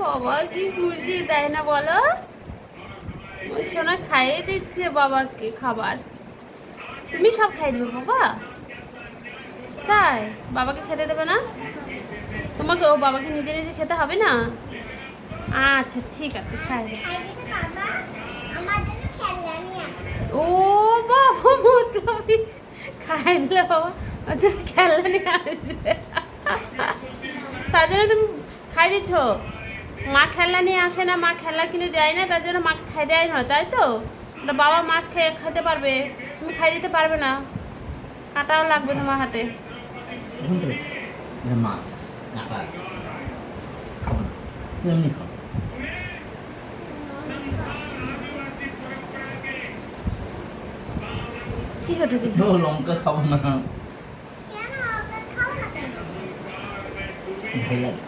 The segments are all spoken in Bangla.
বাবা কি খুশি তাই না বলো? ওই সোনা খাইয়ে দিচ্ছে বাবাকে খাবার। তুমি সব খাই দেবে বাবা? তাই বাবাকে খেতে দেবে না? তোমাকে ও বাবাকে নিজে নিজে খেতে হবে না? আচ্ছা ঠিক আছে খাই দে। ও বাবা মতলবি খাই দিলে বাবা ওর জন্য খেলনা নিয়ে আসবে। তার জন্য তুমি খাই দিচ্ছ? মা খেলনা নিয়ে আসে না, মা খেলনা কিনে দেয় না, তার জন্য মাকে খাই দেয় না, তাই তো? ওটা বাবা মাছ খেয়ে খেতে পারবে, তুমি খাই দিতে পারবে না, কাটাও লাগবে তোমার হাতে। মা আবার খাবো না, তুমি এমনি খাও। কি হলো দিদি? ও লঙ্কা খাবো না, ভালো লাগে।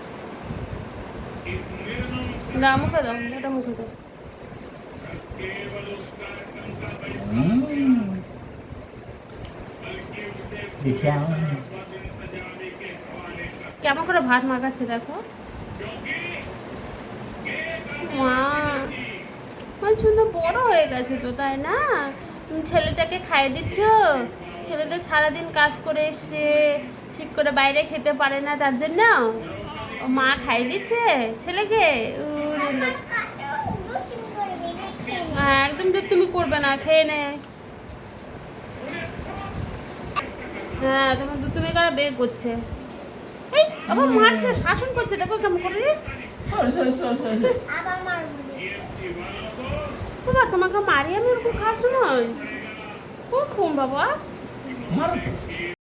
দাও মুখে দাও, ওটা মুখে দাও। দেখে কেমন করে ভাত মাখাচ্ছে দেখো। মা আমার সুন্দর বড় হয়ে গেছে তো, তাই না? তুমি ছেলেটাকে খাইয়ে দিচ্ছ? ছেলেটা সারাদিন কাজ করে এসছে, ঠিক করে বাইরে খেতে পারে না, তার জন্য ও মা খাইয়ে দিচ্ছে ছেলেকে। উরে লোক। হ্যাঁ একদম তো তুমি করবে না, খেয়ে নে। হ্যাঁ তোমার দু তুমি কারা বের করছে। এই আবার মারছে, শাসন করছে, দেখো কেমন করে। বাবা তোমাকে মারি আমি ওরকম খাওয়ার সময়? কখন বাবা? মারো তো।